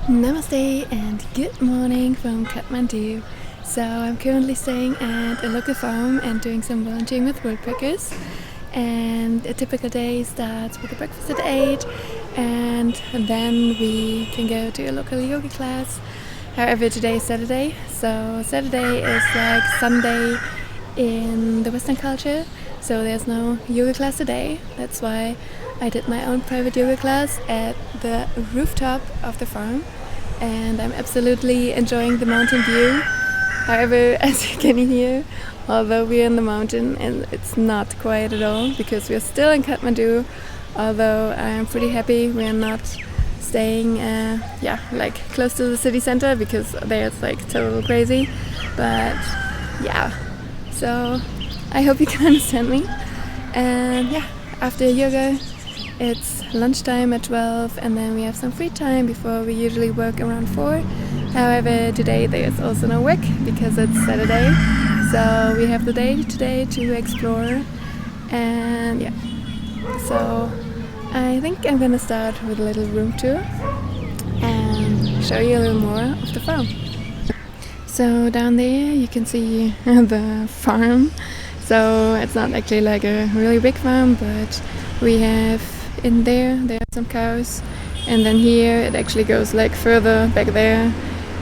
Namaste and good morning from Kathmandu. So I'm currently staying at a local farm and doing some volunteering with WorldPackers. And a typical day starts with a breakfast at 8 and then we can go to a local yoga class. However, today is Saturday, so Saturday is like Sunday in the Western culture, so there's no yoga class today. That's why I did my own private yoga class at the rooftop of the farm, and I'm absolutely enjoying the mountain view. However, as you can hear, although we're in the mountain, and it's not quiet at all because we're still in Kathmandu, although I'm pretty happy we're not staying like close to the city center because there it's like total crazy. But yeah, so I hope you can understand me. And yeah, after yoga it's lunchtime at 12 and then we have some free time before we usually work around 4. However, today there's also no work because it's Saturday, so we have the day today to explore. And yeah, so I think I'm gonna start with a little room tour and show you a little more of the farm. So down there you can see the farm. So it's not actually like a really big farm, but we have in there are some cows, and then here it actually goes like further back there.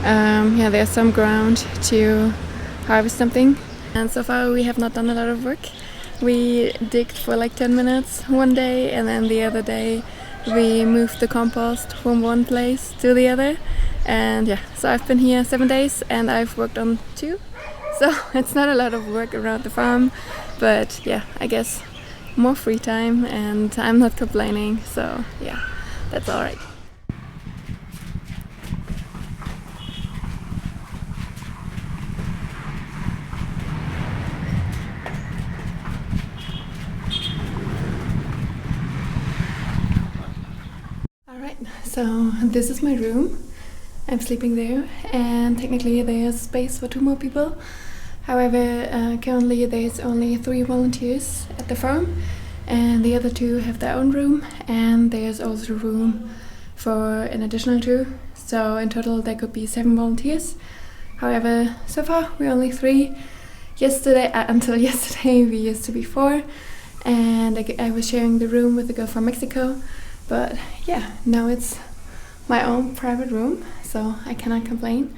There's some ground to harvest something, and so far we have not done a lot of work. We digged for like 10 minutes one day, and then the other day we moved the compost from one place to the other. And yeah, so I've been here 7 days and I've worked on 2. So it's not a lot of work around the farm, but yeah, I guess more free time and I'm not complaining, so yeah, that's alright. Alright, so this is my room. I'm sleeping there, and technically there's space for 2 more people. However, currently there's only 3 volunteers at the farm, and the other 2 have their own room, and there's also room for an additional 2. So in total there could be 7 volunteers. However, so far we're only 3. Until yesterday we used to be 4, and I was sharing the room with a girl from Mexico. But yeah, now it's my own private room, so I cannot complain.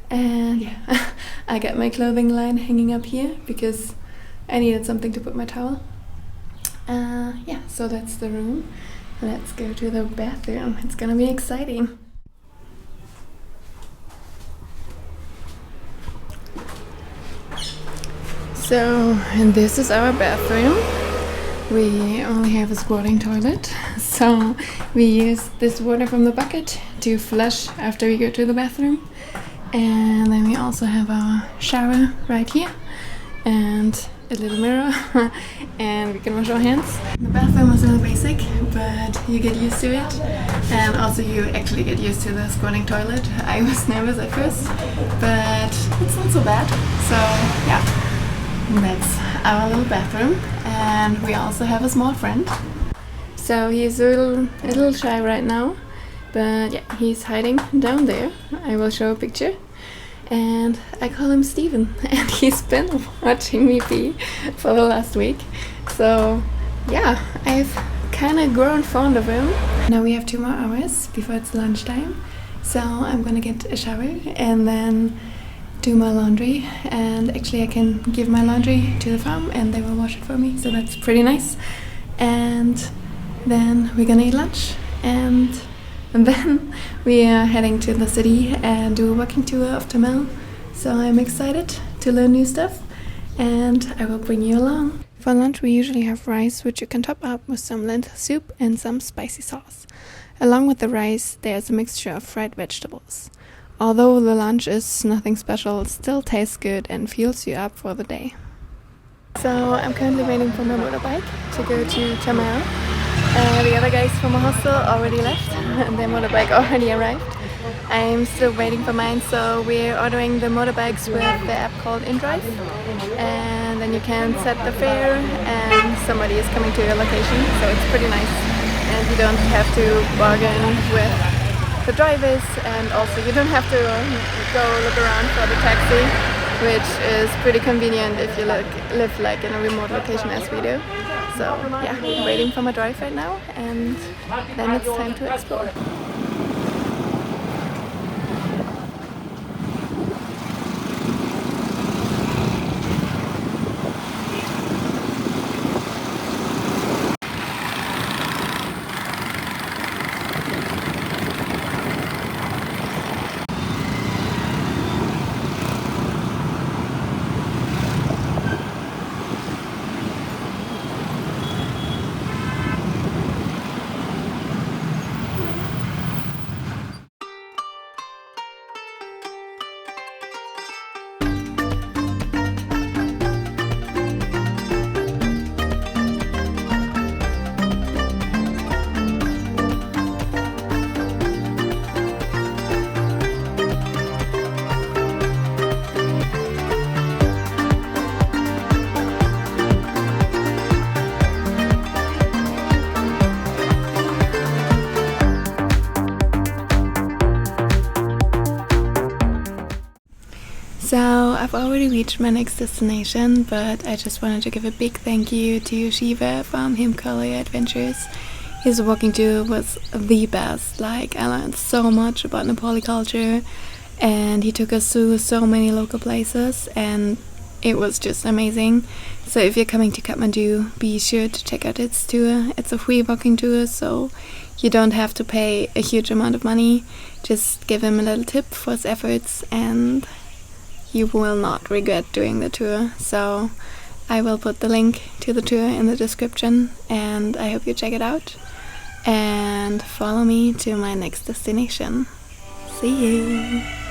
And yeah, I got my clothing line hanging up here because I needed something to put my towel. Yeah, so that's the room. Let's go to the bathroom. It's gonna be exciting. So, and this is our bathroom. We only have a squatting toilet, so we use this water from the bucket to flush after we go to the bathroom. And then we also have our shower right here and a little mirror and we can wash our hands. The bathroom is a little basic, but you get used to it, and also you actually get used to the squatting toilet. I was nervous at first, but it's not so bad. So yeah, that's our little bathroom, and we also have a small friend. So he's a little shy right now, but yeah, he's hiding down there. I will show a picture. And I call him Steven, and he's been watching me pee for the last week. So yeah, I've kind of grown fond of him. Now we have 2 more hours before it's lunchtime, so I'm gonna get a shower and then do my laundry. And actually I can give my laundry to the farm and they will wash it for me, so that's pretty nice. And then we're gonna eat lunch, and then we are heading to the city and do a walking tour of Thamel. So I'm excited to learn new stuff, and I will bring you along. For lunch we usually have rice, which you can top up with some lentil soup and some spicy sauce. Along with the rice there's a mixture of fried vegetables. Although the lunch is nothing special, it still tastes good and fuels you up for the day. So I'm currently waiting for my motorbike to go to Thamel. The other guys from the hostel already left and their motorbike already arrived. I'm still waiting for mine, so we're ordering the motorbikes with the app called InDrive, and then you can set the fare and somebody is coming to your location, so it's pretty nice and you don't have to bargain with the drive is, and also you don't have to go look around for the taxi, which is pretty convenient if you live like in a remote location as we do. So yeah, I'm waiting for my drive right now, and then it's time to explore. So I've already reached my next destination, but I just wanted to give a big thank you to 𝘱𝑳𝘬𝘭𝘪 from HIMKALA Adventures. His walking tour was the best. Like, I learned so much about Nepali culture, and he took us to so many local places, and it was just amazing. So if you're coming to Kathmandu, be sure to check out its tour. It's a free walking tour, so you don't have to pay a huge amount of money. Just give him a little tip for his efforts, and you will not regret doing the tour. So I will put the link to the tour in the description, and I hope you check it out and follow me to my next destination. See you!